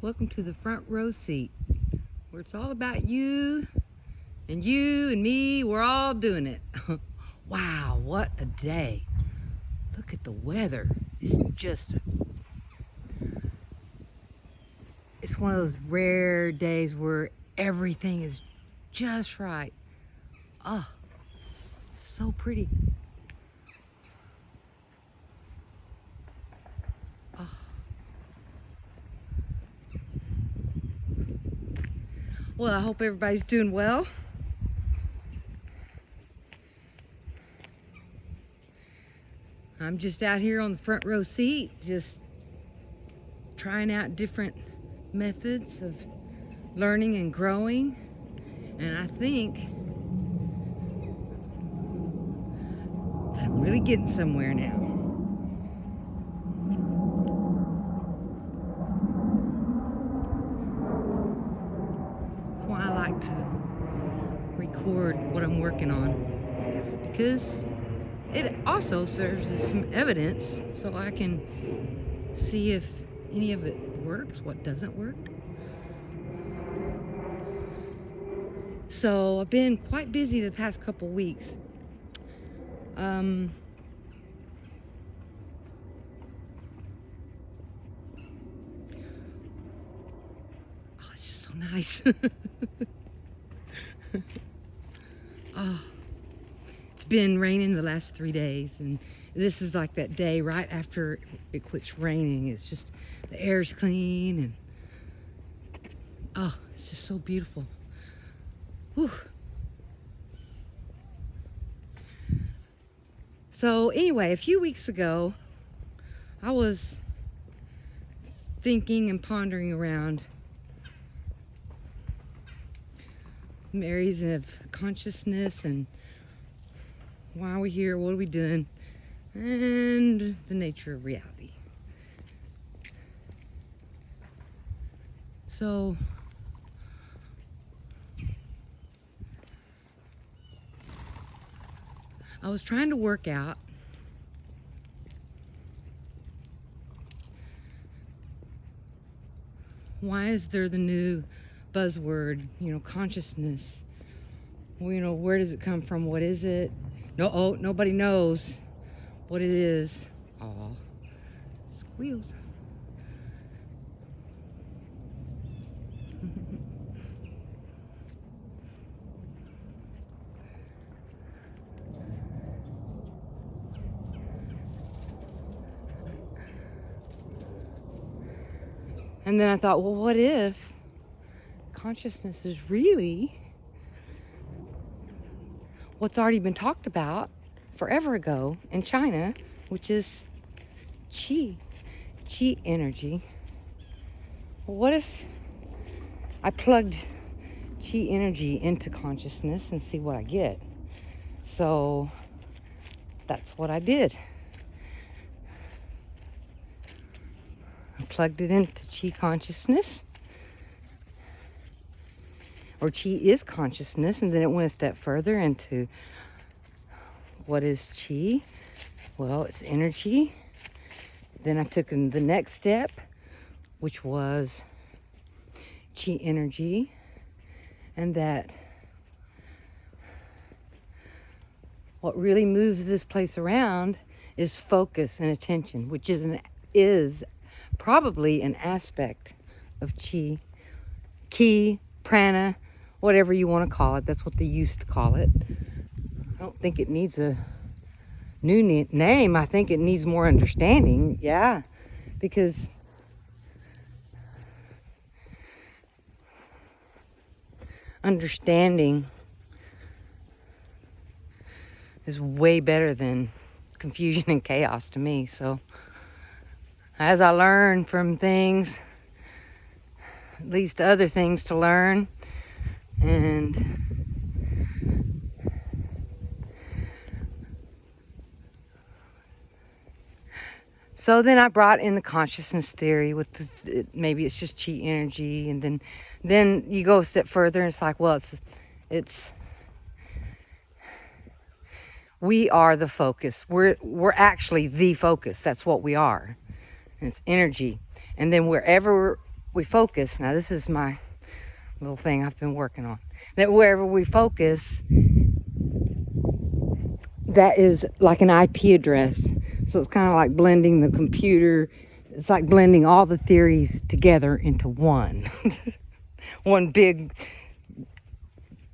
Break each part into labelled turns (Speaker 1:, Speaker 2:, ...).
Speaker 1: Welcome to the front row seat, where it's all about you and me. We're all doing it. Wow, what a day. Look at the weather. It's one of those rare days where everything is just right. Oh, so pretty. Oh. Well, I hope everybody's doing well. I'm just out here on the front row seat, just trying out different methods of learning and growing. And I think that I'm really getting somewhere now. That's why I like to record what I'm working on, because it also serves as some evidence so I can see if any of it works, what doesn't work. So I've been quite busy the past couple weeks. Oh, it's just so nice. Oh, it's been raining the last 3 days, and this is like that day right after it quits raining. It's just, the air's clean, and oh, it's just so beautiful. Whew. So anyway, a few weeks ago, I was thinking and pondering around areas of consciousness and why are we here, what are we doing, and the nature of reality. So I was trying to work out why is there the new buzzword, consciousness. Well, where does it come from? What is it? Nobody knows what it is. Aw, squeals. And then I thought, well, what if consciousness is really what's already been talked about forever ago in China, which is chi energy. Well, what if I plugged chi energy into consciousness and see what I get? So that's what I did. I plugged it into chi consciousness, or chi is consciousness, and then it went a step further into what is chi? Well, it's energy. Then I took the next step, which was chi energy, and that what really moves this place around is focus and attention, which is probably an aspect of chi, ki, prana, whatever you want to call it. That's what they used to call it. I don't think it needs a new name. I think it needs more understanding. Yeah, because understanding is way better than confusion and chaos to me. So as I learn from things, it leads to other things to learn. And so then I brought in the consciousness theory with maybe it's just chi energy, and then you go a step further and it's like, well, it's we are the focus. We're actually the focus. That's what we are. And it's energy. And then wherever we focus, now this is my little thing I've been working on, that wherever we focus, that is like an IP address. So it's kind of like blending the computer. It's like blending all the theories together into one. One big,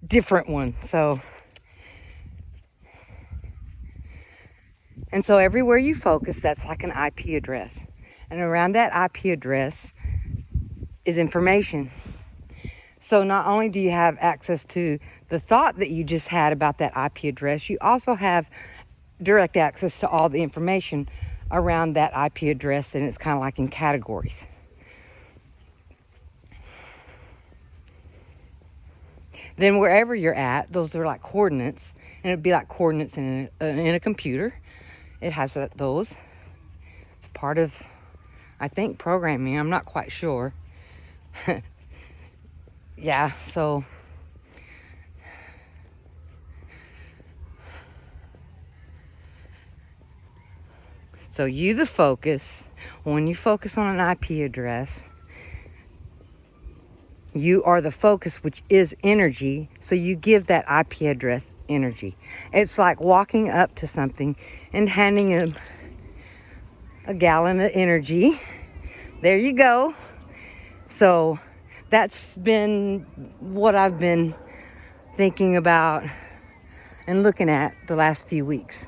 Speaker 1: different one. And so everywhere you focus, that's like an IP address. And around that IP address is information. So not only do you have access to the thought that you just had about that IP address, you also have direct access to all the information around that IP address, and it's kind of like in categories. Then wherever you're at, those are like coordinates, and it'd be like coordinates in a computer. It has those. It's part of, I think, programming. I'm not quite sure. Yeah, so you, the focus, when you focus on an IP address, you are the focus, which is energy. So you give that IP address energy. It's like walking up to something and handing a gallon of energy. There you go. So that's been what I've been thinking about and looking at the last few weeks.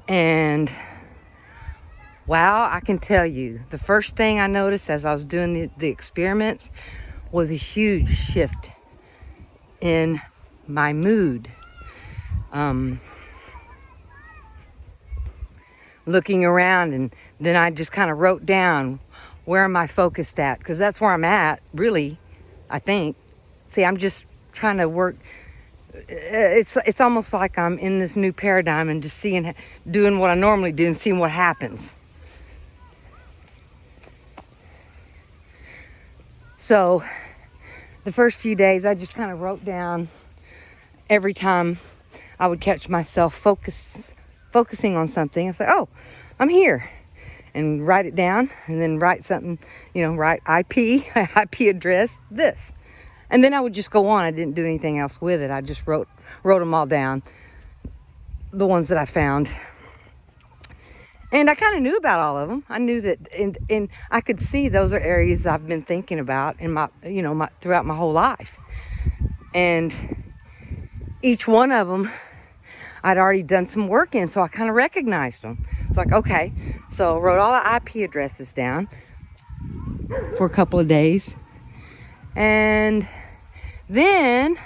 Speaker 1: And wow, I can tell you, the first thing I noticed as I was doing the experiments was a huge shift in my mood. Looking around, and then I just kind of wrote down, where am I focused at? Because that's where I'm at, really, I think. See, I'm just trying to work. It's almost like I'm in this new paradigm and just doing what I normally do and seeing what happens. So the first few days, I just kind of wrote down every time I would catch myself focusing on something. I was like, oh, I'm here. And write it down, and then write something, write IP address, this. And then I would just go on. I didn't do anything else with it. I just wrote them all down, the ones that I found. And I kind of knew about all of them. I knew that, and I could see those are areas I've been thinking about in my throughout my whole life. And each one of them, I'd already done some work in, so I kind of recognized them. It's like, okay, so I wrote all the IP addresses down for a couple of days. And then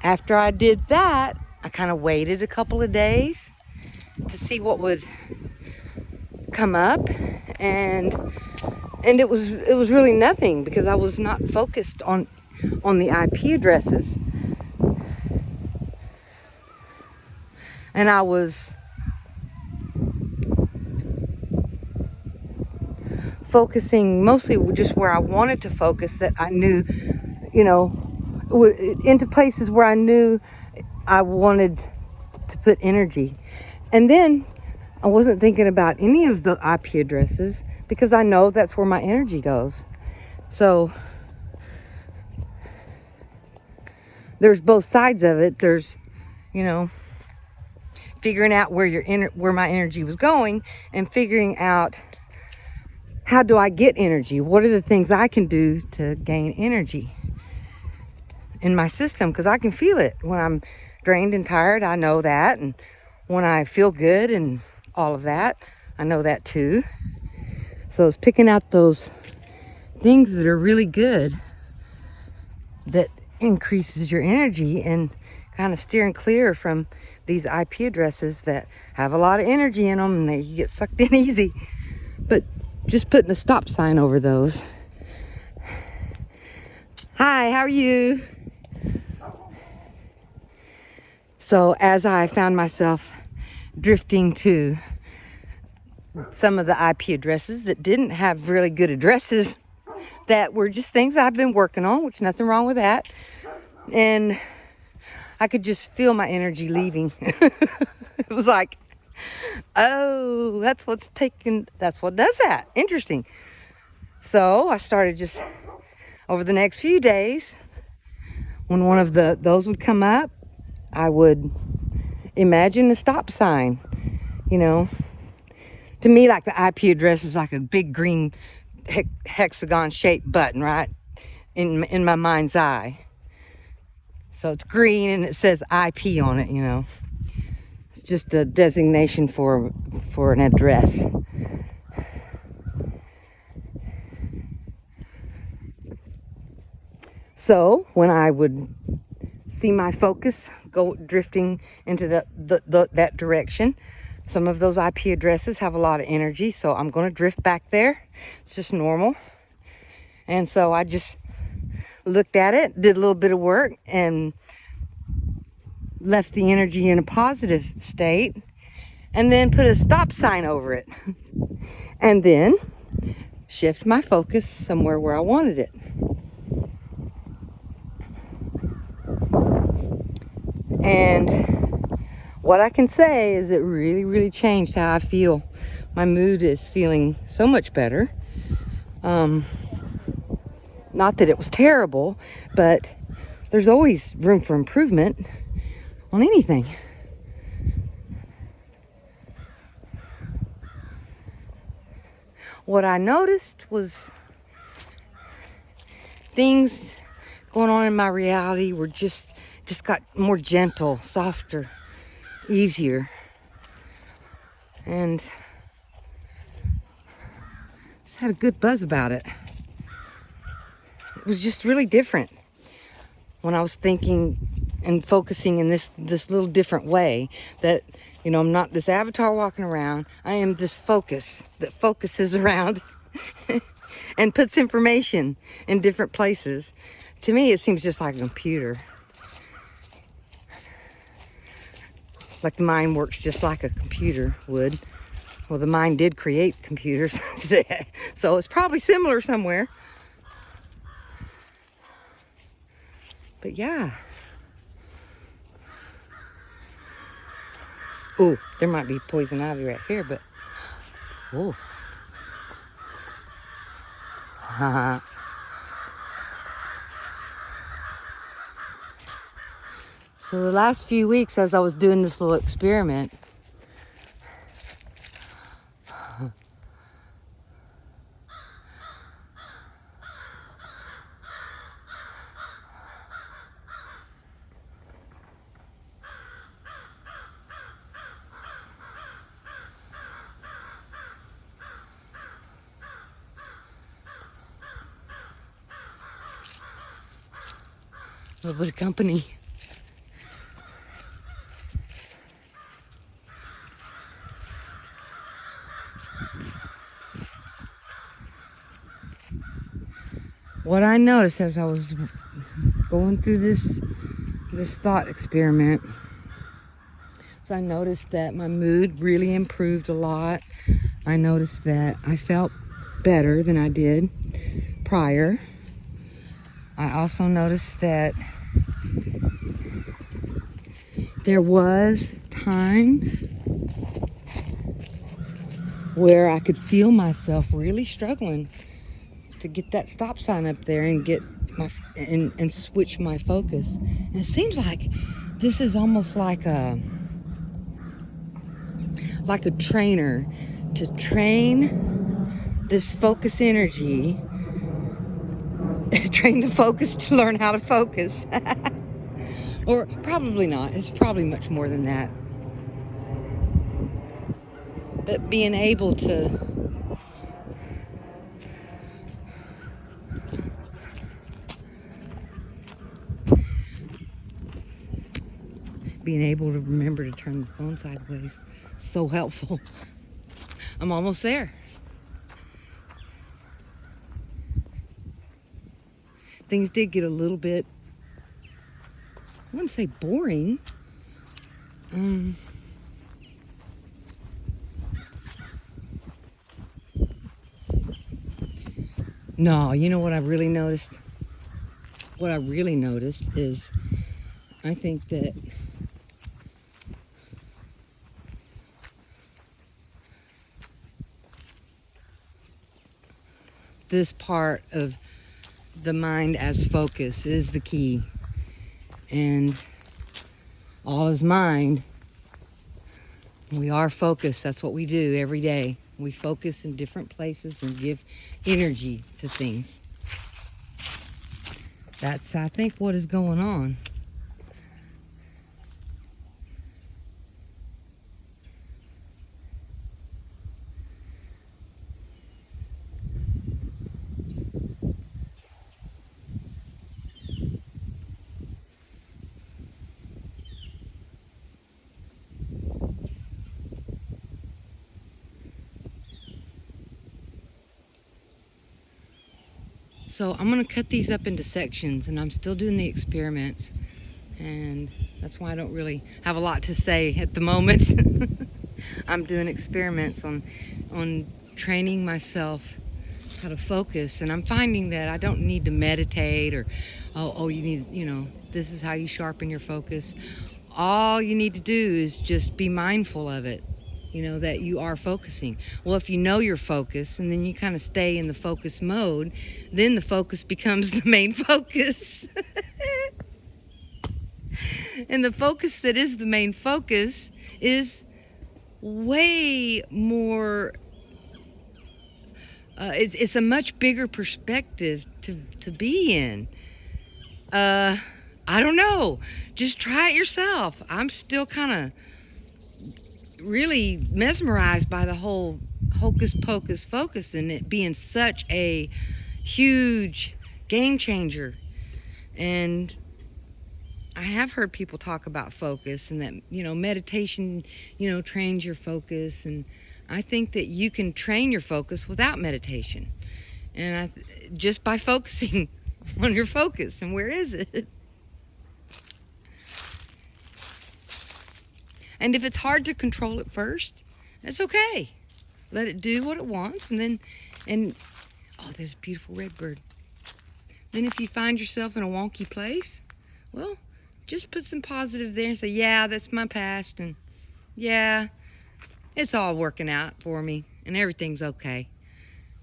Speaker 1: after I did that, I kind of waited a couple of days to see what would come up, and it was really nothing, because I was not focused on the IP addresses. And I was focusing mostly just where I wanted to focus, that I knew, into places where I knew I wanted to put energy. And then I wasn't thinking about any of the IP addresses, because I know that's where my energy goes. So there's both sides of it. There's, figuring out where my energy was going, and figuring out, how do I get energy? What are the things I can do to gain energy in my system? Because I can feel it when I'm drained and tired. I know that. And when I feel good and all of that, I know that too. So it's picking out those things that are really good, that increases your energy, and kind of steering clear from these IP addresses that have a lot of energy in them, and they get sucked in easy. But just putting a stop sign over those. Hi, how are you? So as I found myself drifting to some of the IP addresses that didn't have really good addresses, that were just things I've been working on, which nothing wrong with that. And I could just feel my energy leaving. It was like, oh, that's what does that. Interesting. So I started just over the next few days, when one of those would come up, I would imagine a stop sign. You know, to me, like the IP address is like a big green hexagon shaped button, right? In my mind's eye. So it's green and it says IP on it, you know. It's just a designation for an address. So when I would see my focus go drifting into that direction, some of those IP addresses have a lot of energy, so I'm going to drift back there. It's just normal. And so I just looked at it, did a little bit of work, and left the energy in a positive state, and then put a stop sign over it. And then shift my focus somewhere where I wanted it. And what I can say is it really, really changed how I feel. My mood is feeling so much better. Not that it was terrible, but there's always room for improvement on anything. What I noticed was things going on in my reality were just got more gentle, softer, easier. And just had a good buzz about it. It was just really different when I was thinking and focusing in this little different way, that, you know, I'm not this avatar walking around. I am this focus that focuses around and puts information in different places. To me, it seems just like a computer. Like the mind works just like a computer would. Well, the mind did create computers, so it's probably similar somewhere. But yeah. Oh, there might be poison ivy right here, but oh. So the last few weeks, as I was doing this little experiment, a little bit of company. What I noticed as I was going through this thought experiment, so I noticed that my mood really improved a lot. I noticed that I felt better than I did prior. I also noticed that there was times where I could feel myself really struggling to get that stop sign up there and get my and switch my focus. And it seems like this is almost like a trainer to train this focus energy, train the focus to learn how to focus. Or probably not. It's probably much more than that. But being able to remember to turn the phone sideways, so helpful. I'm almost there. Things did get a little bit, I wouldn't say boring. No, you know what I really noticed? What I really noticed is, I think that this part of the mind as focus is the key. And all is mind. We are focused. That's what we do every day. We focus in different places and give energy to things. That's, I think, what is going on. So I'm going to cut these up into sections, and I'm still doing the experiments, and that's why I don't really have a lot to say at the moment. I'm doing experiments on training myself how to focus, and I'm finding that I don't need to meditate or you need, this is how you sharpen your focus. All you need to do is just be mindful of it, that you are focusing. Well, if you know your focus and then you kind of stay in the focus mode, then the focus becomes the main focus. And the focus that is the main focus is way more, it's a much bigger perspective to be in. I don't know. Just try it yourself. I'm still kind of really mesmerized by the whole hocus pocus focus and it being such a huge game changer. And I have heard people talk about focus and that, meditation, trains your focus. And I think that you can train your focus without meditation. And just by focusing on your focus. And where is it? And if it's hard to control it first, that's okay. Let it do what it wants, and oh, there's a beautiful redbird. Then if you find yourself in a wonky place, well, just put some positive there and say, yeah, that's my past, and yeah, it's all working out for me, and everything's okay.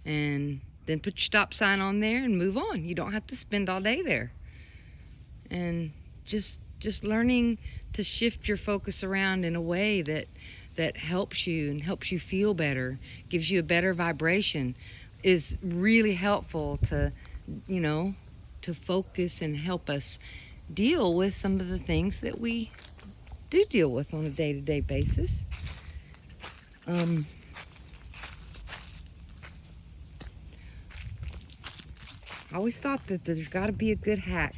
Speaker 1: And then put your stop sign on there and move on. You don't have to spend all day there. And just learning to shift your focus around in a way that helps you and helps you feel better, gives you a better vibration, is really helpful to, to focus and help us deal with some of the things that we do deal with on a day-to-day basis. I always thought that there's got to be a good hack.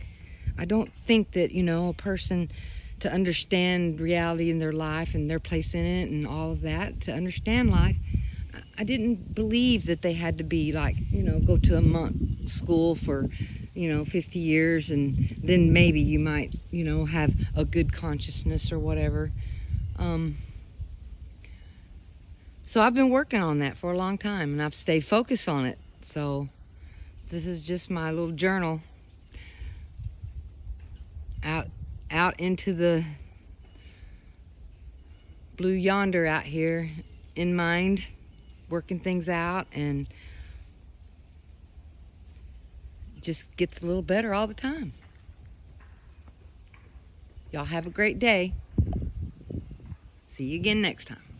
Speaker 1: I don't think that, a person, to understand reality in their life and their place in it and all of that, to understand life, I didn't believe that they had to be like, go to a monk school for, 50 years and then maybe you might, have a good consciousness or whatever. So I've been working on that for a long time and I've stayed focused on it. So this is just my little journal out into the blue yonder out here in mind, working things out, and just gets a little better all the time. Y'all have a great day. See you again next time.